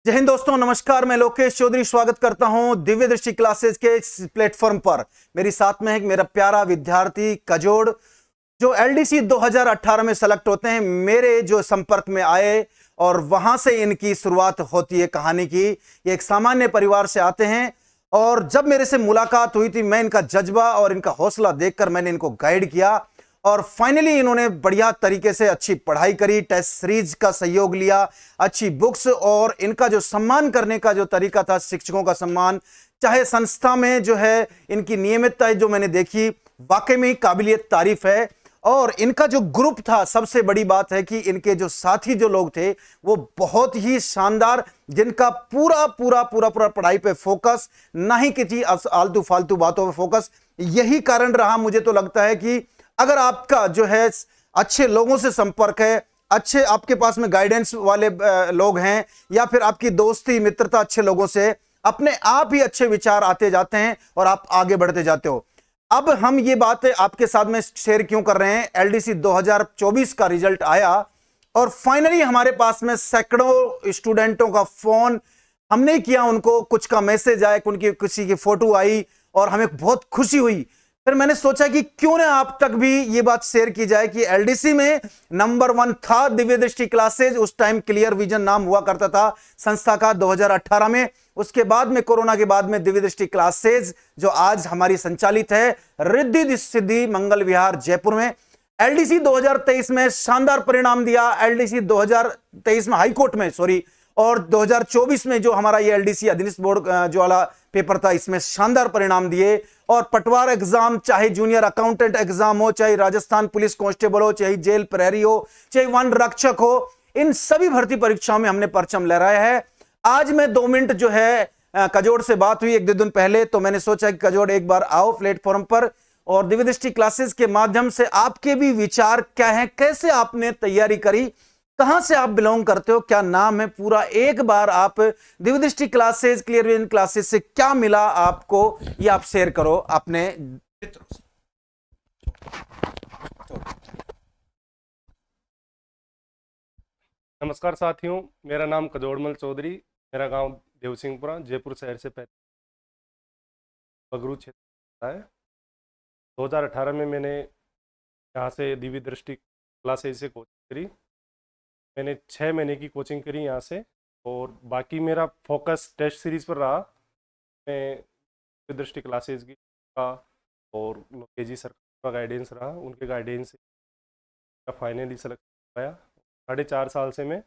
जय हिंद दोस्तों, नमस्कार। मैं लोकेश चौधरी स्वागत करता हूं दिव्य दृष्टि क्लासेस के इस प्लेटफॉर्म पर। मेरी साथ में है मेरा प्यारा विद्यार्थी कजोड़, जो एलडीसी 2018 में सेलेक्ट होते हैं, मेरे जो संपर्क में आए और वहां से इनकी शुरुआत होती है कहानी की। ये एक सामान्य परिवार से आते हैं और जब मेरे से मुलाकात हुई थी, मैं इनका जज्बा और इनका हौसला देखकर मैंने इनको गाइड किया और फाइनली इन्होंने बढ़िया तरीके से अच्छी पढ़ाई करी, टेस्ट सीरीज का सहयोग लिया, अच्छी बुक्स, और इनका जो सम्मान करने का जो तरीका था, शिक्षकों का सम्मान, चाहे संस्था में जो है इनकी नियमितता जो मैंने देखी, वाकई में ही काबिलियत तारीफ है। और इनका जो ग्रुप था, सबसे बड़ी बात है कि इनके जो साथी जो लोग थे वो बहुत ही शानदार, जिनका पूरा पूरा पूरा पूरा पढ़ाई पे फोकस, ना ही किसी आलतू फालतू बातों पे फोकस। यही कारण रहा, मुझे तो लगता है कि अगर आपका जो है अच्छे लोगों से संपर्क है, अच्छे आपके पास में गाइडेंस वाले लोग हैं, या फिर आपकी दोस्ती मित्रता अच्छे लोगों से, अपने आप ही अच्छे विचार आते जाते हैं और आप आगे बढ़ते जाते हो। अब हम ये बातें आपके साथ में शेयर क्यों कर रहे हैं? एलडीसी 2024 का रिजल्ट आया और फाइनली हमारे पास में सैकड़ों स्टूडेंटों का फोन हमने किया, उनको कुछ का मैसेज आया, उनकी किसी की फोटो आई और हमें बहुत खुशी हुई। फिर मैंने सोचा कि क्यों ना आप तक भी ये बात शेयर की जाए कि एलडीसी में नंबर 1 था दिव्य दृष्टि क्लासेज। उस टाइम क्लियर विजन नाम हुआ करता था संस्था का 2018 में। उसके बाद में कोरोना के बाद में दिव्य दृष्टि क्लासेज जो आज हमारी संचालित है रिद्धि सिद्धि मंगल विहार जयपुर में। एलडीसी 2023 में शानदार परिणाम दिया। एलडीसी 2023 में हाईकोर्ट में और 2024 में जो हमारा ये एलडीसी अधीनस्थ बोर्ड जो वाला पेपर था, इसमें शानदार परिणाम दिए। और पटवार एग्जाम, चाहे जूनियर अकाउंटेंट एग्जाम हो, चाहे राजस्थान पुलिस कांस्टेबल हो, चाहे जेल प्रहरी हो, चाहे वन रक्षक हो, इन सभी भर्ती परीक्षाओं में हमने परचम लहराया है। आज मैं 2 मिनट जो है कजोड़ से बात हुई 1-2 दिन पहले, तो मैंने सोचा कि कजोड़ एक बार आओ प्लेटफॉर्म पर और दिव्य दृष्टि क्लासेस के माध्यम से आपके भी विचार क्या हैं, कैसे आपने तैयारी करी, कहां से आप बिलोंग करते हो, क्या नाम है पूरा, एक बार आप दिव्य दृष्टि क्लासेस, क्लियर विजन क्लासेस से क्या मिला आपको, ये आप शेयर करो अपने मित्रों से। नमस्कार साथियों, मेरा नाम कजोड़मल चौधरी, मेरा गांव देवसिंहपुरा जयपुर शहर से बगरू क्षेत्र है। 2018 में मैंने यहाँ से दिव्य दृष्टि क्लासेस से कोचिंग करी। मैंने 6 महीने की कोचिंग करी यहाँ से और बाकी मेरा फोकस टेस्ट सीरीज पर रहा। मैं दिव्य दृष्टि क्लासेस की का और केजी सरकार का गाइडेंस रहा, उनके गाइडेंस से फाइनली सेलेक्ट आया। 4.5 साल से मैं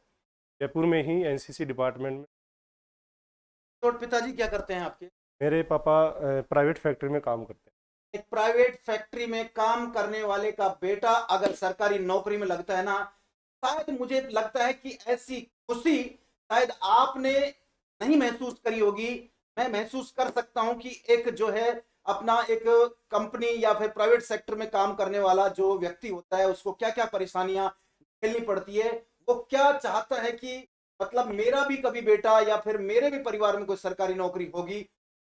जयपुर में ही एनसीसी डिपार्टमेंट में। तो पिताजी क्या करते हैं आपके? मेरे पापा प्राइवेट फैक्ट्री में काम करते हैं। एक प्राइवेट फैक्ट्री में काम करने वाले का बेटा अगर सरकारी नौकरी में लगता है ना, शायद मुझे लगता है कि ऐसी खुशी शायद आपने नहीं महसूस करी होगी। मैं महसूस कर सकता हूं कि एक जो है अपना एक कंपनी या फिर प्राइवेट सेक्टर में काम करने वाला जो व्यक्ति होता है, उसको क्या क्या परेशानियां झेलनी पड़ती है। वो क्या चाहता है कि मतलब मेरा भी कभी बेटा या फिर मेरे भी परिवार में कोई सरकारी नौकरी होगी।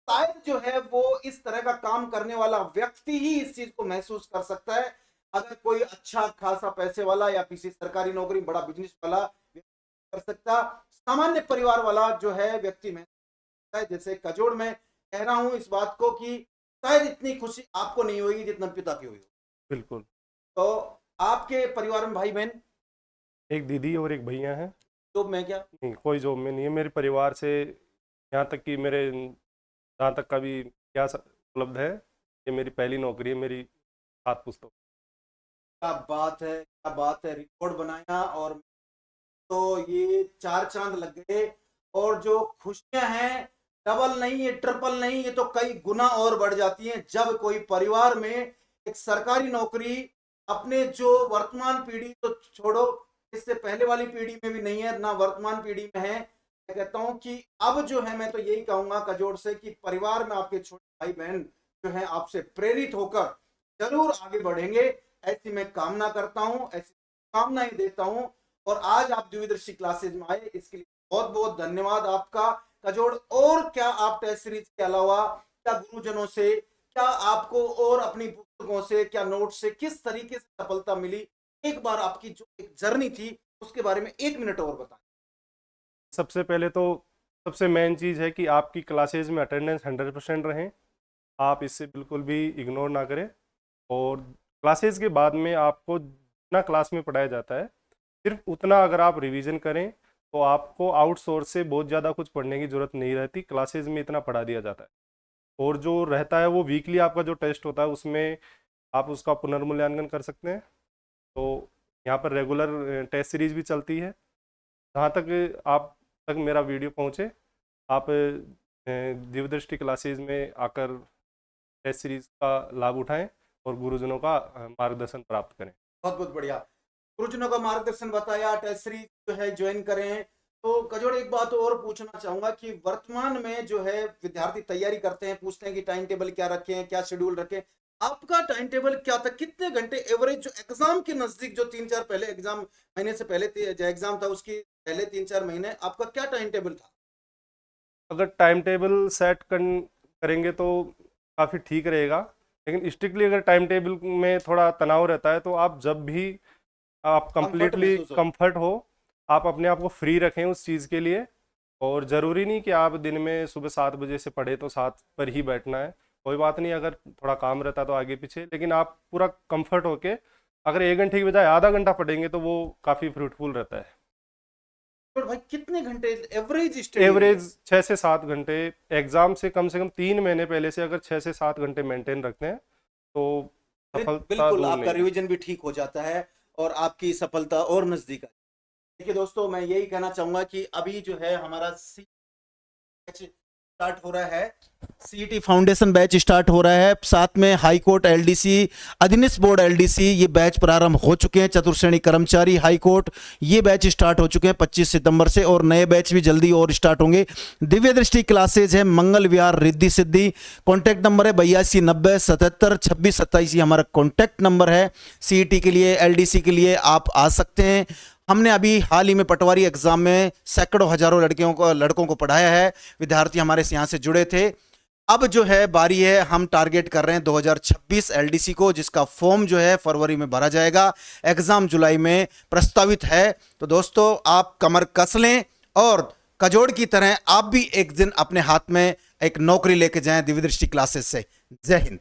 शायद जो है वो इस तरह का काम करने वाला व्यक्ति ही इस चीज को महसूस कर सकता है। अगर कोई अच्छा खासा पैसे वाला या किसी सरकारी नौकरी, बड़ा बिजनेस वाला कर सकता, सामान्य परिवार वाला जो है व्यक्ति में, जैसे कजोड़ में कह रहा हूं इस बात को कि शायद इतनी खुशी आपको नहीं होगी जितना पिता की हुई। बिल्कुल। तो आपके परिवार में भाई बहन? एक दीदी और एक भैया हैं। जॉब में क्या? नहीं, कोई जॉब में नहीं है। मेरे परिवार से यहाँ तक कि मेरे जहाँ तक का भी इतिहास उपलब्ध है, ये मेरी पहली नौकरी है, मेरी 7 पुस्तक। क्या बात है, क्या बात है, रिकॉर्ड बनाया। और तो ये 4 चांद लग गए। और जो खुशियां हैं, डबल नहीं, ये ट्रिपल नहीं, ये तो कई गुना और बढ़ जाती हैं जब कोई परिवार में एक सरकारी नौकरी, अपने जो वर्तमान पीढ़ी तो छोड़ो, इससे पहले वाली पीढ़ी में भी नहीं है ना वर्तमान पीढ़ी में है। मैं कहता हूं कि अब जो है, मैं तो यही कहूंगा कजोड़ से कि परिवार में आपके छोटे भाई बहन जो है आपसे प्रेरित होकर जरूर आगे बढ़ेंगे, ऐसी मैं कामना करता हूं, ऐसी कामनाएं देता हूं। और आज आप दिव्य दृष्टि क्लासेज में आए, इसके लिए बहुत बहुत धन्यवाद आपका कजोड़। और क्या आप टेस्ट सीरीज के अलावा क्या गुरुजनों से, क्या आपको और अपनी पुस्तकों से, क्या नोट से किस तरीके से सफलता मिली, एक बार आपकी जो एक जर्नी थी उसके बारे में 1 मिनट और बताएं। सबसे पहले तो सबसे मेन चीज़ है कि आपकी क्लासेज में अटेंडेंस 100% रहें। आप इससे बिल्कुल भी इग्नोर ना करें। और क्लासेज के बाद में आपको जितना क्लास में पढ़ाया जाता है सिर्फ उतना अगर आप रिवीजन करें तो आपको आउटसोर्स से बहुत ज़्यादा कुछ पढ़ने की ज़रूरत नहीं रहती, क्लासेज में इतना पढ़ा दिया जाता है। और जो रहता है वो वीकली आपका जो टेस्ट होता है उसमें आप उसका पुनर्मूल्यांकन कर सकते हैं। तो यहाँ पर रेगुलर टेस्ट सीरीज भी चलती है। जहाँ तक आप तक मेरा वीडियो पहुँचे, आप दिव्य दृष्टि क्लासेज में आकर टेस्ट सीरीज का लाभ उठाएं और गुरुजनों का मार्गदर्शन प्राप्त करें। बहुत बहुत बढ़िया, गुरुजनों का मार्गदर्शन बताया, टेस्ट सीरीज जो है ज्वाइन करें। तो कजोड़ एक बात और पूछना चाहूंगा कि वर्तमान में जो है विद्यार्थी तैयारी करते हैं, पूछते हैं कि टाइम टेबल क्या रखें, क्या शेड्यूल रखें। आपका टाइम टेबल क्या था, कितने घंटे एवरेज जो एग्जाम के नजदीक, जो 3-4 पहले एग्जाम महीने से पहले जो एग्जाम था उसकी पहले 3-4 महीने आपका क्या टाइम टेबल था? अगर टाइम टेबल सेट करेंगे तो काफ़ी ठीक रहेगा, लेकिन स्ट्रिक्टली अगर टाइम टेबल में थोड़ा तनाव रहता है तो आप जब भी आप कंप्लीटली महसूस हो। कंफर्ट हो, आप अपने आप को फ्री रखें उस चीज़ के लिए। और ज़रूरी नहीं कि आप दिन में सुबह 7 बजे से पढ़े तो 7 पर ही बैठना है। कोई बात नहीं, अगर थोड़ा काम रहता तो आगे पीछे, लेकिन आप पूरा कंफर्ट होके अगर 1 घंटे की बजाय आधा घंटा पढ़ेंगे तो वो काफ़ी फ्रूटफुल रहता है। तो भाई कितने घंटे एवरेज एवरेज 6 से 7 घंटे, एग्ज़ाम से कम 3 महीने पहले से अगर 6 से 7 घंटे मेंटेन रखते हैं तो सफलता बिल्कुल दूर आपका नहीं है। रिवीजन भी ठीक हो जाता है और आपकी सफलता और नजदीक है। देखिए दोस्तों, मैं यही कहना चाहूंगा कि अभी जो है हमारा स्टार्ट हो रहा है, सीईटी फाउंडेशन बैच स्टार्ट हो रहा है, साथ में हाई कोर्ट एलडीसी, अधीनस्थ बोर्ड एलडीसी, ये बैच प्रारंभ हो चुके हैं। चतुर्थ श्रेणी कर्मचारी हाई कोर्ट, ये बैच स्टार्ट हो चुके हैं 25 सितंबर से, और नए बैच भी जल्दी और स्टार्ट होंगे। दिव्य दृष्टि क्लासेज है मंगल विहार रिद्धि सिद्धि। कॉन्टैक्ट नंबर है 8290772627, ये हमारा कॉन्टैक्ट नंबर है। सीईटी के लिए, एलडीसी के लिए आप आ सकते हैं। हमने अभी हाल ही में पटवारी एग्जाम में सैकड़ों हजारों लड़कों को पढ़ाया है। विद्यार्थी हमारे यहाँ से जुड़े थे। अब जो है बारी है, हम टारगेट कर रहे हैं 2026 एलडीसी को, जिसका फॉर्म जो है फरवरी में भरा जाएगा, एग्जाम जुलाई में प्रस्तावित है। तो दोस्तों आप कमर कस लें और कजोड़ की तरह आप भी एक दिन अपने हाथ में एक नौकरी लेके जाएं दिव्य दृष्टि क्लासेस से। जय हिंद।